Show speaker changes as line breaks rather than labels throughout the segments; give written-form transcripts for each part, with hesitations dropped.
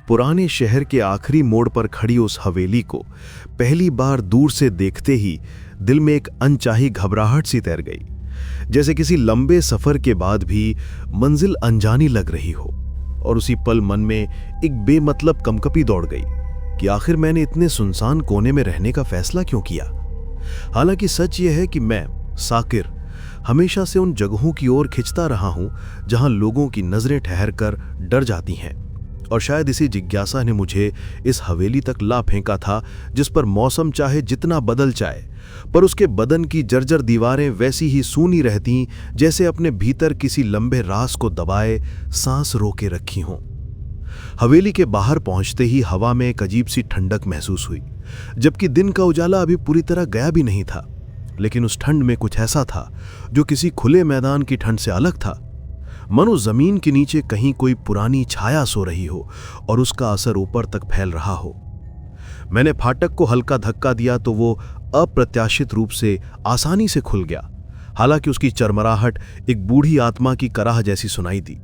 पुराने शहर के आखिरी मोड़ पर खड़ी उस हवेली को पहली बार दूर से देखते ही दिल में एक अनचाही घबराहट सी तैर गई, जैसे किसी लंबे सफर के बाद भी मंजिल अनजानी लग रही हो। और उसी पल मन में एक बेमतलब कंपकपी दौड़ गई कि आखिर मैंने इतने सुनसान कोने में रहने का फैसला क्यों किया। हालांकि सच यह है कि मैं साकिर हमेशा से उन जगहों की ओर खिंचता रहा हूं जहां लोगों की नजरें ठहर कर डर जाती हैं, और शायद इसी जिज्ञासा ने मुझे इस हवेली तक ला फेंका था जिस पर मौसम चाहे जितना बदल जाए, पर उसके बदन की जर्जर दीवारें वैसी ही सूनी रहती जैसे अपने भीतर किसी लंबे राज को दबाए सांस रोके रखी हों। हवेली के बाहर पहुंचते ही हवा में एक अजीब सी ठंडक महसूस हुई, जबकि दिन का उजाला अभी पूरी तरह गया भी नहीं था। लेकिन उस ठंड में कुछ ऐसा था जो किसी खुले मैदान की ठंड से अलग था, मानो जमीन के नीचे कहीं कोई पुरानी छाया सो रही हो और उसका असर ऊपर तक फैल रहा हो। मैंने फाटक को हल्का धक्का दिया तो वो अप्रत्याशित रूप से आसानी से खुल गया। हालांकि उसकी चरमराहट एक बूढ़ी आत्मा की कराह जैसी सुनाई दी,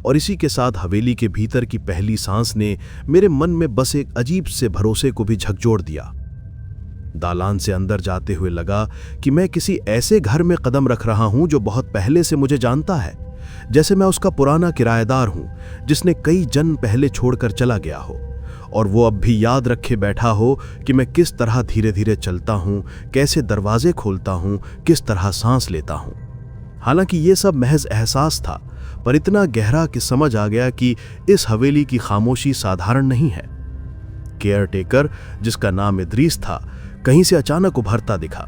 और इसी के साथ हवेली के भीतर की पहली सांस ने मेरे मन में बस एक अजीब से भरोसे को भी झकझोर दिया। दालान से अंदर जाते हुए लगा कि मैं किसी ऐसे घर में कदम रख रहा हूं जो बहुत पहले से मुझे जानता है, जैसे मैं उसका पुराना किराएदार हूं जिसने कई जन्म पहले छोड़कर चला गया हो, और वो अब भी याद रखे बैठा हो कि मैं किस तरह धीरे धीरे चलता हूं, कैसे दरवाजे खोलता हूं, किस तरह सांस लेता हूं। हालांकि ये सब महज एहसास था, पर इतना गहरा कि समझ आ गया कि इस हवेली की खामोशी साधारण नहीं है। केयरटेकर, जिसका नाम इदरीस था, कहीं से अचानक उभरता दिखा।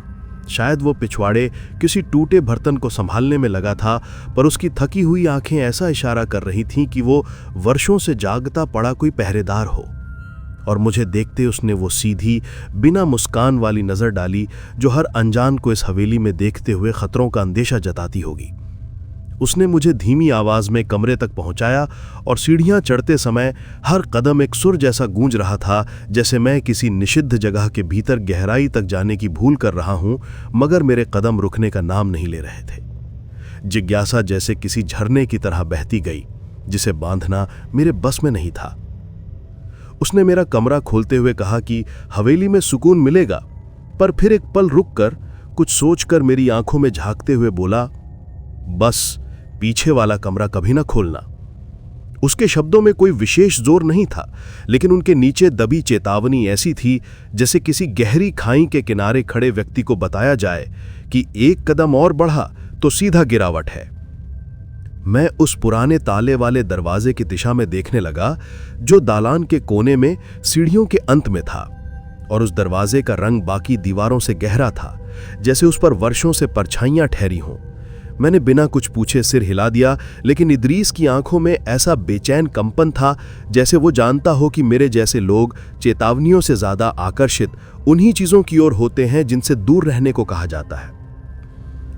शायद वो पिछवाड़े किसी टूटे बर्तन को संभालने में लगा था, पर उसकी थकी हुई आंखें ऐसा इशारा कर रही थीं कि वो वर्षों से जागता पड़ा कोई पहरेदार हो। और मुझे देखते उसने वो सीधी, बिना मुस्कान वाली नजर डाली जो हर अनजान को इस हवेली में देखते हुए खतरों का अंदेशा जताती होगी। उसने मुझे धीमी आवाज में कमरे तक पहुंचाया, और सीढ़ियां चढ़ते समय हर कदम एक सुर जैसा गूंज रहा था, जैसे मैं किसी निषिद्ध जगह के भीतर गहराई तक जाने की भूल कर रहा हूं, मगर मेरे कदम रुकने का नाम नहीं ले रहे थे। जिज्ञासा जैसे किसी झरने की तरह बहती गई, जिसे बांधना मेरे बस में नहीं था। उसने मेरा कमरा खोलते हुए कहा कि हवेली में सुकून मिलेगा, पर फिर एक पल रुककर कुछ सोचकर मेरी आंखों में झांकते हुए बोला, बस पीछे वाला कमरा कभी ना खोलना। उसके शब्दों में कोई विशेष जोर नहीं था, लेकिन उनके नीचे दबी चेतावनी ऐसी थी जैसे किसी गहरी खाई के किनारे खड़े व्यक्ति को बताया जाए कि एक कदम और बढ़ा तो सीधा गिरावट है। मैं उस पुराने ताले वाले दरवाजे की दिशा में देखने लगा जो दालान के कोने में सीढ़ियों के अंत में था, और उस दरवाजे का रंग बाकी दीवारों से गहरा था, जैसे उस पर वर्षों से परछाइयां ठहरी हों। मैंने बिना कुछ पूछे सिर हिला दिया, लेकिन इदरीस की आंखों में ऐसा बेचैन कंपन था जैसे वो जानता हो कि मेरे जैसे लोग चेतावनियों से ज्यादा आकर्षित उन्हीं चीजों की ओर होते हैं जिनसे दूर रहने को कहा जाता है।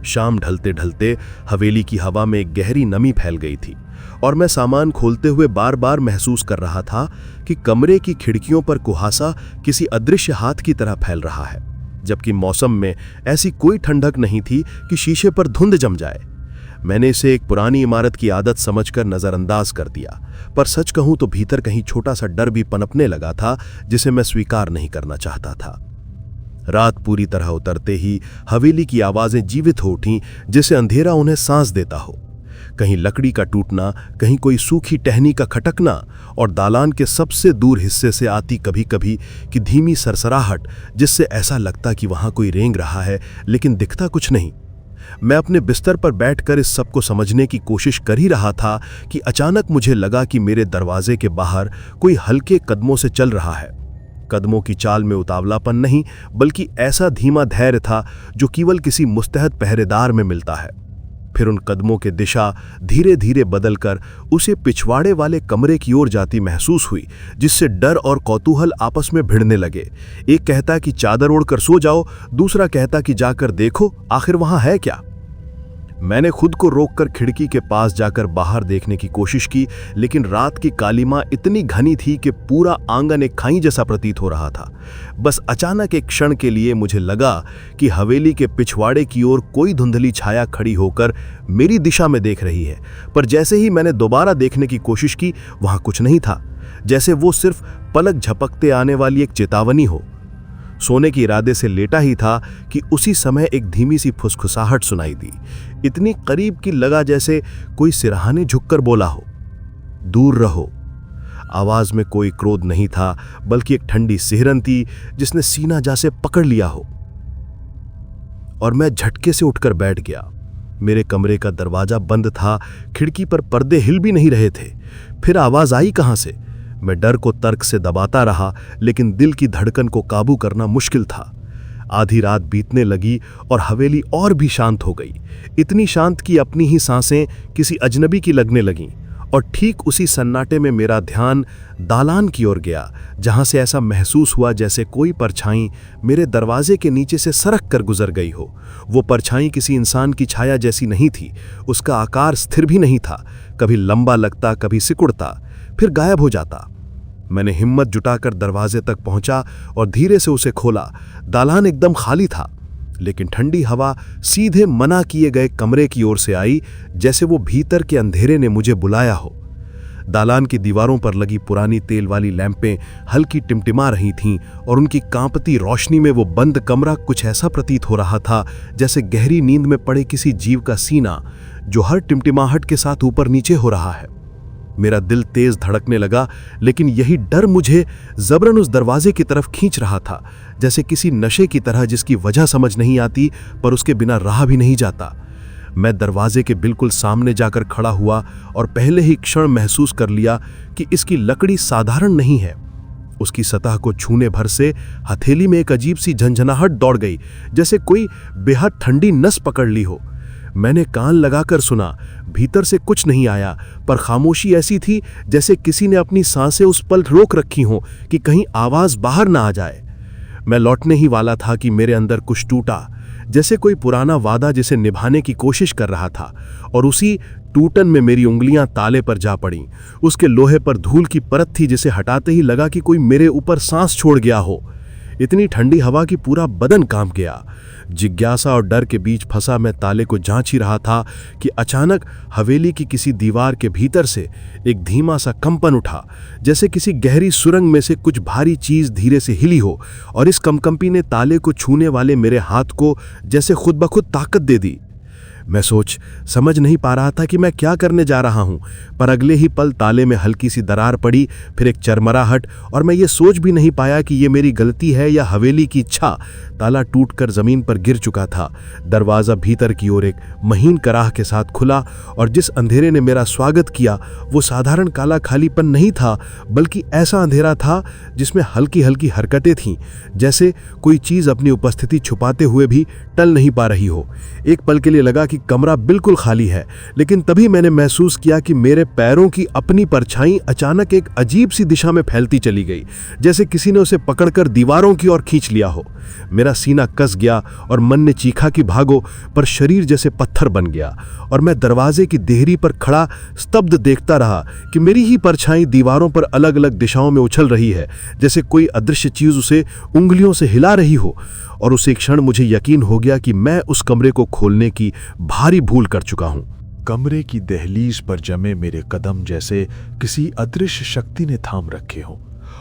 शाम ढलते ढलते हवेली की हवा में एक गहरी नमी फैल गई थी, और मैं सामान खोलते हुए बार बार महसूस कर रहा था कि कमरे की खिड़कियों पर कुहासा किसी अदृश्य हाथ की तरह फैल रहा है, जबकि मौसम में ऐसी कोई ठंडक नहीं थी कि शीशे पर धुंध जम जाए। मैंने इसे एक पुरानी इमारत की आदत समझकर नजरअंदाज कर दिया, पर सच कहूं तो भीतर कहीं छोटा सा डर भी पनपने लगा था जिसे मैं स्वीकार नहीं करना चाहता था। रात पूरी तरह उतरते ही हवेली की आवाजें जीवित हो उठीं, जैसे अंधेरा उन्हें सांस देता हो। कहीं लकड़ी का टूटना, कहीं कोई सूखी टहनी का खटकना, और दालान के सबसे दूर हिस्से से आती कभी कभी की धीमी सरसराहट, जिससे ऐसा लगता कि वहां कोई रेंग रहा है लेकिन दिखता कुछ नहीं। मैं अपने बिस्तर पर बैठकर इस सब को समझने की कोशिश कर ही रहा था कि अचानक मुझे लगा कि मेरे दरवाजे के बाहर कोई हल्के कदमों से चल रहा है। कदमों की चाल में उतावलापन नहीं, बल्कि ऐसा धीमा धैर्य था जो केवल किसी मुस्तैद पहरेदार में मिलता है। फिर उन कदमों की दिशा धीरे धीरे बदलकर उसे पिछवाड़े वाले कमरे की ओर जाती महसूस हुई, जिससे डर और कौतूहल आपस में भिड़ने लगे। एक कहता कि चादर ओढ़कर सो जाओ, दूसरा कहता कि जाकर देखो आखिर वहां है क्या। मैंने खुद को रोककर खिड़की के पास जाकर बाहर देखने की कोशिश की, लेकिन रात की कालिमा इतनी घनी थी कि पूरा आंगन एक खाई जैसा प्रतीत हो रहा था। बस अचानक एक क्षण के लिए मुझे लगा कि हवेली के पिछवाड़े की ओर कोई धुंधली छाया खड़ी होकर मेरी दिशा में देख रही है। पर जैसे ही मैंने दोबारा देखने की कोशिश की, वहां कुछ नहीं था, जैसे वो सिर्फ पलक झपकते आने वाली एक चेतावनी हो। सोने के इरादे से लेटा ही था कि उसी समय एक धीमी सी फुसफुसाहट सुनाई दी, इतनी करीब कि लगा जैसे कोई सिरहाने झुककर बोला हो, दूर रहो। आवाज में कोई क्रोध नहीं था, बल्कि एक ठंडी सिहरन थी जिसने सीना जासे पकड़ लिया हो। और मैं झटके से उठकर बैठ गया। मेरे कमरे का दरवाजा बंद था, खिड़की पर पर्दे हिल भी नहीं रहे थे। फिर आवाज आई कहां से? मैं डर को तर्क से दबाता रहा, लेकिन दिल की धड़कन को काबू करना मुश्किल था। आधी रात बीतने लगी और हवेली और भी शांत हो गई, इतनी शांत कि अपनी ही सांसें किसी अजनबी की लगने लगीं। और ठीक उसी सन्नाटे में मेरा ध्यान दालान की ओर गया, जहां से ऐसा महसूस हुआ जैसे कोई परछाई मेरे दरवाजे के नीचे से सरक कर गुजर गई हो। वो परछाई किसी इंसान की छाया जैसी नहीं थी, उसका आकार स्थिर भी नहीं था, कभी लंबा लगता, कभी सिकुड़ता, फिर गायब हो जाता। मैंने हिम्मत जुटाकर दरवाजे तक पहुंचा और धीरे से उसे खोला। दालान एकदम खाली था, लेकिन ठंडी हवा सीधे मना किए गए कमरे की ओर से आई, जैसे वो भीतर के अंधेरे ने मुझे बुलाया हो। दालान की दीवारों पर लगी पुरानी तेल वाली लैंपें हल्की टिमटिमा रही थीं और उनकी कांपती रोशनी में वो बंद कमरा कुछ ऐसा प्रतीत हो रहा था जैसे गहरी नींद में पड़े किसी जीव का सीना, जो हर टिमटिमाहट के साथ ऊपर नीचे हो रहा है। मेरा दिल तेज धड़कने लगा, लेकिन यही डर मुझे जबरन उस दरवाजे की तरफ खींच रहा था, जैसे किसी नशे की तरह जिसकी वजह समझ नहीं आती पर उसके बिना रहा भी नहीं जाता। मैं दरवाजे के बिल्कुल सामने जाकर खड़ा हुआ और पहले ही क्षण महसूस कर लिया कि इसकी लकड़ी साधारण नहीं है। उसकी सतह को छूने भर से हथेली में एक अजीब सी झंझनाहट दौड़ गई, जैसे कोई बेहद ठंडी नस पकड़ ली हो। मैंने कान लगाकर सुना, भीतर से कुछ नहीं आया, पर खामोशी ऐसी थी जैसे किसी ने अपनी सांसें उस पल रोक रखी हों कि कहीं आवाज बाहर ना आ जाए। मैं लौटने ही वाला था कि मेरे अंदर कुछ टूटा, जैसे कोई पुराना वादा जिसे निभाने की कोशिश कर रहा था, और उसी टूटन में मेरी उंगलियां ताले पर जा पड़ीं। उसके लोहे पर धूल की परत थी जिसे हटाते ही लगा कि कोई मेरे ऊपर सांस छोड़ गया हो। इतनी ठंडी हवा की पूरा बदन कांप गया। जिज्ञासा और डर के बीच फंसा मैं ताले को जांच ही रहा था कि अचानक हवेली की किसी दीवार के भीतर से एक धीमा सा कंपन उठा, जैसे किसी गहरी सुरंग में से कुछ भारी चीज धीरे से हिली हो, और इस कंपी ने ताले को छूने वाले मेरे हाथ को जैसे खुद ब खुद ताकत दे दी। मैं समझ नहीं पा रहा था कि मैं क्या करने जा रहा हूं, पर अगले ही पल ताले में हल्की सी दरार पड़ी, फिर एक चरमराहट, और मैं ये सोच भी नहीं पाया कि ये मेरी गलती है या हवेली की इच्छा। ताला टूटकर जमीन पर गिर चुका था। दरवाजा भीतर की ओर एक महीन कराह के साथ खुला, और जिस अंधेरे ने मेरा स्वागत किया वो साधारण काला खालीपन नहीं था, बल्कि ऐसा अंधेरा था जिसमें हल्की हल्की हरकतें थीं, जैसे कोई चीज अपनी उपस्थिति छुपाते हुए भी टल नहीं पा रही हो। एक पल के लिए लगा कि कमरा बिल्कुल खाली है, लेकिन तभी मैंने महसूस किया कि मेरे पैरों की अपनी परछाई अचानक एक अजीब सी दिशा में फैलती चली गई, जैसे किसी ने उसे पकड़कर दीवारों की ओर खींच लिया हो। मेरा सीना कस गया और मन ने चीखा कि भागो, पर शरीर जैसे पत्थर बन गया, और मैं दरवाजे की देहरी पर खड़ा स्तब्ध देखता रहा कि मेरी ही परछाई दीवारों पर अलग अलग दिशाओं में उछल रही है, जैसे कोई अदृश्य चीज उसे उंगलियों से हिला रही हो। और उसी क्षण मुझे यकीन हो गया कि मैं उस कमरे को खोलने की भारी भूल कर चुका हूं।
कमरे की दहलीज पर जमे मेरे कदम जैसे किसी अदृश्य शक्ति ने थाम रखे हों,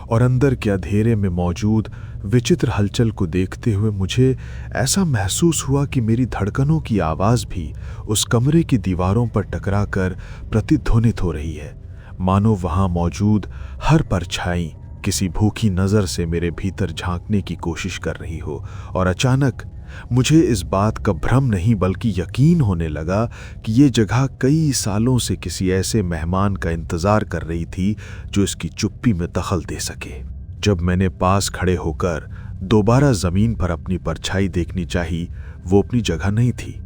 और अंदर के अंधेरे में मौजूद विचित्र हलचल को देखते हुए मुझे ऐसा महसूस हुआ कि मेरी धड़कनों की आवाज भी उस कमरे की दीवारों पर टकराकर प्रतिध्वनित हो रही है, मानो वहां मौजूद हर परछाई किसी भूखी नजर से मेरे भीतर झांकने की कोशिश कर रही हो। और अचानक मुझे इस बात का भ्रम नहीं बल्कि यकीन होने लगा कि ये जगह कई सालों से किसी ऐसे मेहमान का इंतजार कर रही थी जो इसकी चुप्पी में दखल दे सके। जब मैंने पास खड़े होकर दोबारा जमीन पर अपनी परछाई देखनी चाही, वो अपनी जगह नहीं थी,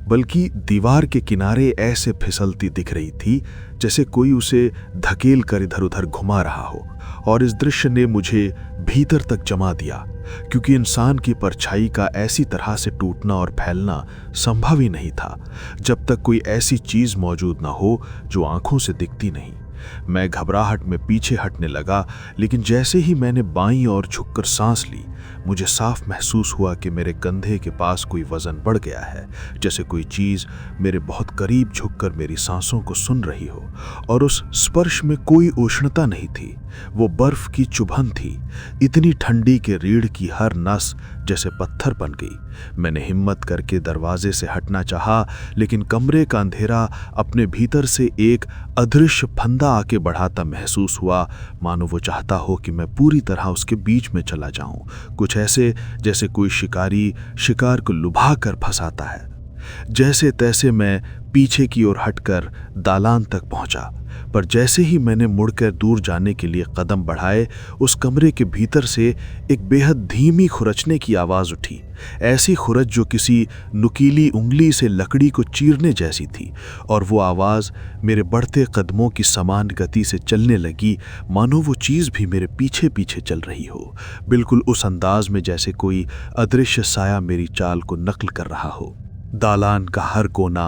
बल्कि दीवार के किनारे ऐसे फिसलती दिख रही थी जैसे कोई उसे धकेल कर इधर उधर घुमा रहा हो। और इस दृश्य ने मुझे भीतर तक जमा दिया, क्योंकि इंसान की परछाई का ऐसी तरह से टूटना और फैलना संभव ही नहीं था जब तक कोई ऐसी चीज मौजूद ना हो जो आंखों से दिखती नहीं। मैं घबराहट में पीछे हटने लगा, लेकिन जैसे ही मैंने बाईं ओर झुककर सांस ली, मुझे साफ महसूस हुआ कि मेरे कंधे के पास कोई वजन बढ़ गया है, जैसे कोई चीज मेरे बहुत करीब झुककर मेरी सांसों को सुन रही हो। और उस स्पर्श में कोई उष्णता नहीं थी, वो बर्फ की चुभन थी, इतनी ठंडी कि रीढ़ की हर नस जैसे पत्थर बन गई। मैंने हिम्मत करके दरवाजे से हटना चाहा, लेकिन कमरे का अंधेरा अपने भीतर से एक अदृश्य फंदा आके बढ़ाता महसूस हुआ, मानो वो चाहता हो कि मैं पूरी तरह उसके बीच में चला जाऊं। कुछ ऐसे जैसे कोई शिकारी शिकार को लुभा कर फंसाता है। जैसे तैसे मैं पीछे की ओर हटकर दालान तक पहुंचा, पर जैसे ही मैंने मुड़कर दूर जाने के लिए कदम बढ़ाए, उस कमरे के भीतर से एक बेहद धीमी खुरचने की आवाज उठी। ऐसी खुरच जो किसी नुकीली उंगली से लकड़ी को चीरने जैसी थी। और वो आवाज मेरे बढ़ते कदमों की समान गति से चलने लगी, मानो वो चीज भी मेरे पीछे पीछे चल रही हो, बिल्कुल उस अंदाज में जैसे कोई अदृश्य साया मेरी चाल को नकल कर रहा हो। दालान का हर कोना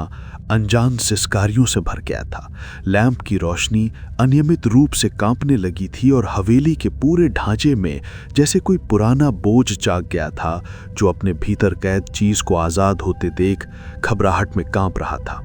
अनजान सिसकारियों से भर गया था। लैंप की रोशनी अनियमित रूप से कांपने लगी थी और हवेली के पूरे ढांचे में जैसे कोई पुराना बोझ जाग गया था, जो अपने भीतर कैद चीज को आजाद होते देख घबराहट में कांप रहा था।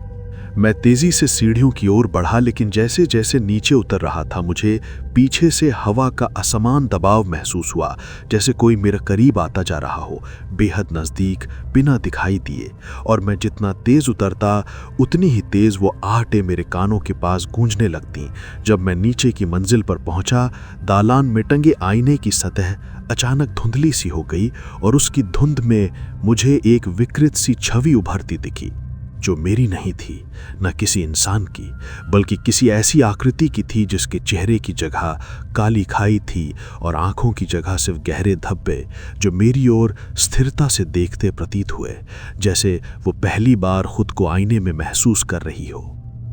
मैं तेजी से सीढ़ियों की ओर बढ़ा, लेकिन जैसे जैसे नीचे उतर रहा था, मुझे पीछे से हवा का असमान दबाव महसूस हुआ, जैसे कोई मेरे करीब आता जा रहा हो, बेहद नजदीक, बिना दिखाई दिए। और मैं जितना तेज उतरता, उतनी ही तेज वो आहटें मेरे कानों के पास गूंजने लगती। जब मैं नीचे की मंजिल पर पहुंचा, दालान में टंगे आईने की सतह अचानक धुंधली सी हो गई और उसकी धुंध में मुझे एक विकृत सी छवि उभरती दिखी, जो मेरी नहीं थी, न किसी इंसान की, बल्कि किसी ऐसी आकृति की थी जिसके चेहरे की जगह काली खाई थी और आंखों की जगह सिर्फ गहरे धब्बे, जो मेरी ओर स्थिरता से देखते प्रतीत हुए, जैसे वो पहली बार खुद को आईने में महसूस कर रही हो।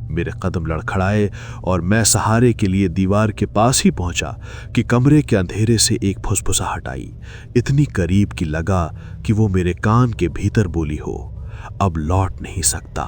मेरे कदम लड़खड़ाए और मैं सहारे के लिए दीवार के पास ही पहुंचा कि कमरे के अंधेरे से एक फुसफुसाहट आई, इतनी करीब कि लगा कि वो मेरे कान के भीतर बोली हो, अब लौट नहीं सकता।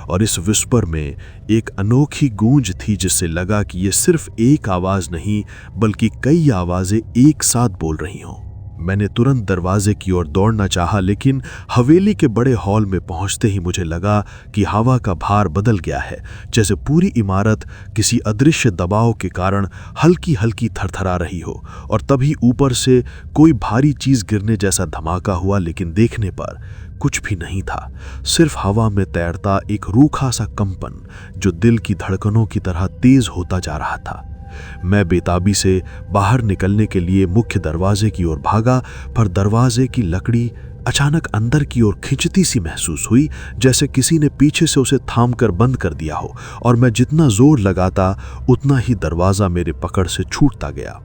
और इस विस्पर में एक अनोखी गूंज थी, जिससे लगा कि ये सिर्फ एक आवाज नहीं, बल्कि कई आवाजें एक साथ बोल रही हों। मैंने तुरंत दरवाजे की ओर दौड़ना चाहा, लेकिन हवेली के बड़े हॉल में पहुंचते ही मुझे लगा कि हवा का भार बदल गया है, जैसे पूरी इमारत किसी अदृश्य दबाव के कारण हल्की हल्की थरथरा रही हो। और तभी ऊपर से कोई भारी चीज गिरने जैसा धमाका हुआ, लेकिन देखने पर कुछ भी नहीं था, सिर्फ हवा में तैरता एक रूखा सा कंपन, जो दिल की धड़कनों की तरह तेज होता जा रहा था। मैं बेताबी से बाहर निकलने के लिए मुख्य दरवाजे की ओर भागा, पर दरवाजे की लकड़ी अचानक अंदर की ओर खिंचती सी महसूस हुई, जैसे किसी ने पीछे से उसे थाम कर बंद कर दिया हो। और मैं जितना जोर लगाता, उतना ही दरवाजा मेरे पकड़ से छूटता गया।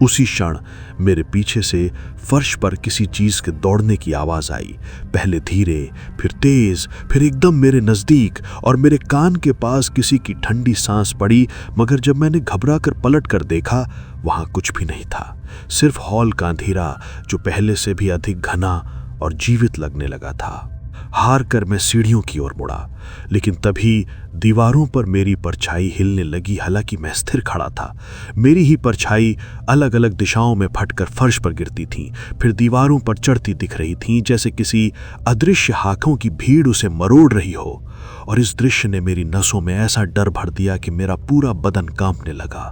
उसी क्षण मेरे पीछे से फर्श पर किसी चीज के दौड़ने की आवाज आई, पहले धीरे, फिर तेज, फिर एकदम मेरे नजदीक, और मेरे कान के पास किसी की ठंडी सांस पड़ी। मगर जब मैंने घबरा कर पलट कर देखा, वहां कुछ भी नहीं था, सिर्फ हॉल का अंधेरा, जो पहले से भी अधिक घना और जीवित लगने लगा था। हार कर मैं सीढ़ियों की ओर मुड़ा, लेकिन तभी दीवारों पर मेरी परछाई हिलने लगी। हालांकि मैं स्थिर खड़ा था, मेरी ही परछाई अलग अलग दिशाओं में फटकर फर्श पर गिरती थी, फिर दीवारों पर चढ़ती दिख रही थी, जैसे किसी अदृश्य हाथों की भीड़ उसे मरोड़ रही हो। और इस दृश्य ने मेरी नसों में ऐसा डर भर दिया कि मेरा पूरा बदन कांपने लगा।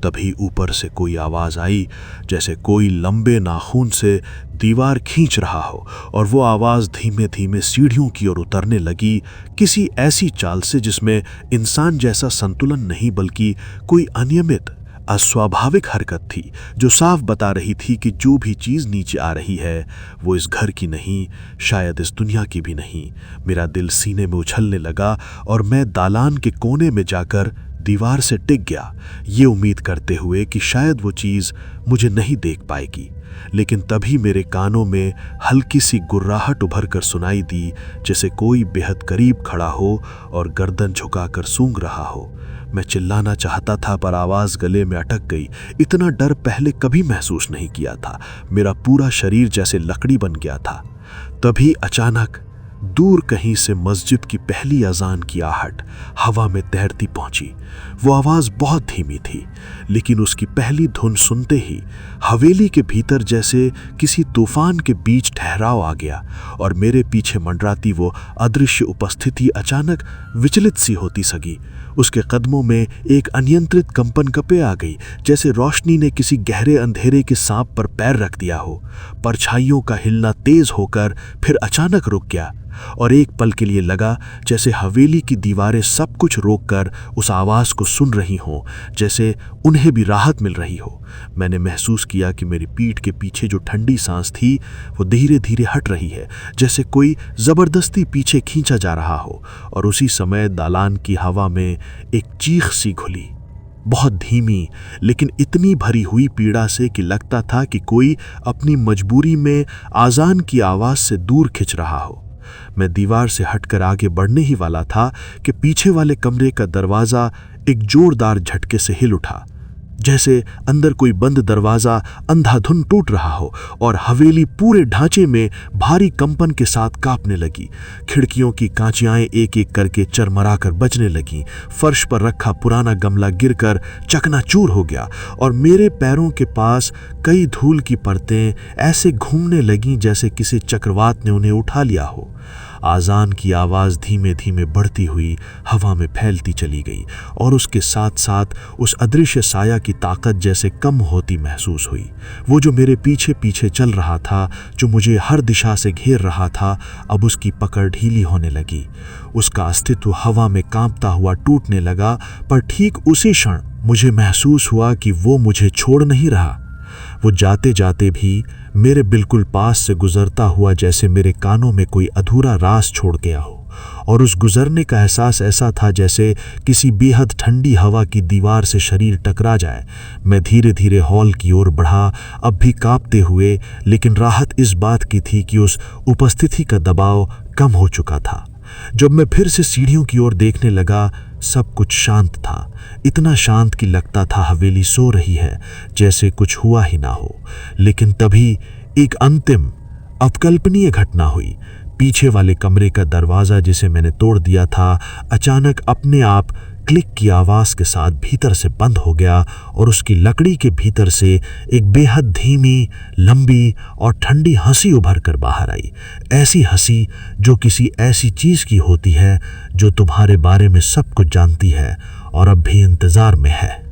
तभी ऊपर से कोई आवाज आई, जैसे कोई लंबे नाखून से दीवार खींच रहा हो, और वो आवाज धीमे धीमे सीढ़ियों की ओर उतरने लगी, किसी ऐसी चाल से जिसमें इंसान जैसा संतुलन नहीं, बल्कि कोई अनियमित अस्वाभाविक हरकत थी, जो साफ बता रही थी कि जो भी चीज नीचे आ रही है वो इस घर की नहीं, शायद इस दुनिया की भी नहीं। मेरा दिल सीने में उछलने लगा और मैं दालान के कोने में जाकर दीवार से टिक गया, ये उम्मीद करते हुए कि शायद वो चीज मुझे नहीं देख पाएगी। लेकिन तभी मेरे कानों में हल्की सी गुर्राहट उभर कर सुनाई दी, जैसे कोई बेहद करीब खड़ा हो और गर्दन झुकाकर सूंघ रहा हो। मैं चिल्लाना चाहता था पर आवाज गले में अटक गई। इतना डर पहले कभी महसूस नहीं किया था। मेरा पूरा शरीर जैसे लकड़ी बन गया था। तभी अचानक दूर कहीं से मस्जिद की पहली अजान की आहट हवा में तैरती पहुंची। वो आवाज बहुत धीमी थी, लेकिन उसकी पहली धुन सुनते ही हवेली के भीतर जैसे किसी तूफान के बीच ठहराव आ गया और मेरे पीछे मंडराती वो अदृश्य उपस्थिति अचानक विचलित सी होती सगी। उसके कदमों में एक अनियंत्रित कंपन कपे आ गई, जैसे रोशनी ने किसी गहरे अंधेरे के सांप पर पैर रख दिया हो। परछाइयों का हिलना तेज होकर फिर अचानक रुक गया और एक पल के लिए लगा जैसे हवेली की दीवारें सब कुछ रोककर उस आवाज को सुन रही हों, जैसे उन्हें भी राहत मिल रही हो। मैंने महसूस किया कि मेरी पीठ के पीछे जो ठंडी सांस थी वो धीरे धीरे हट रही है, जैसे कोई जबरदस्ती पीछे खींचा जा रहा हो। और उसी समय दालान की हवा में एक चीख सी घुली, बहुत धीमी लेकिन इतनी भरी हुई पीड़ा से कि लगता था कि कोई अपनी मजबूरी में आजान की आवाज से दूर खिंच रहा हो। मैं दीवार से हटकर आगे बढ़ने ही वाला था कि पीछे वाले कमरे का दरवाजा एक जोरदार झटके से हिल उठा, जैसे अंदर कोई बंद दरवाजा अंधाधुन टूट रहा हो और हवेली पूरे ढांचे में भारी कंपन के साथ कांपने लगी। खिड़कियों की कांचियां एक एक करके चरमराकर बजने लगीं। फर्श पर रखा पुराना गमला गिरकर चकनाचूर हो गया और मेरे पैरों के पास कई धूल की परतें ऐसे घूमने लगीं जैसे किसी चक्रवात ने उन्हें उठा लिया हो। आजान की आवाज धीमे धीमे बढ़ती हुई हवा में फैलती चली गई और उसके साथ साथ उस अदृश्य साया की ताकत जैसे कम होती महसूस हुई। वो जो मेरे पीछे पीछे चल रहा था, जो मुझे हर दिशा से घेर रहा था, अब उसकी पकड़ ढीली होने लगी। उसका अस्तित्व हवा में कांपता हुआ टूटने लगा, पर ठीक उसी क्षण मुझे महसूस हुआ कि वो मुझे छोड़ नहीं रहा। वो जाते जाते भी मेरे बिल्कुल पास से गुजरता हुआ जैसे मेरे कानों में कोई अधूरा राज छोड़ गया हो। और उस गुजरने का एहसास ऐसा था जैसे किसी बेहद ठंडी हवा की दीवार से शरीर टकरा जाए। मैं धीरे धीरे हॉल की ओर बढ़ा, अब भी कांपते हुए, लेकिन राहत इस बात की थी कि उस उपस्थिति का दबाव कम हो चुका था। जब मैं फिर से सीढ़ियों की ओर देखने लगा, सब कुछ शांत था, इतना शांत कि लगता था हवेली सो रही है, जैसे कुछ हुआ ही ना हो। लेकिन तभी एक अंतिम अकल्पनीय घटना हुई। पीछे वाले कमरे का दरवाजा जिसे मैंने तोड़ दिया था, अचानक अपने आप क्लिक की आवाज के साथ भीतर से बंद हो गया और उसकी लकड़ी के भीतर से एक बेहद धीमी, लंबी और ठंडी हंसी उभर कर बाहर आई। ऐसी हंसी जो किसी ऐसी चीज की होती है जो तुम्हारे बारे में सब कुछ जानती है और अब भी इंतजार में है।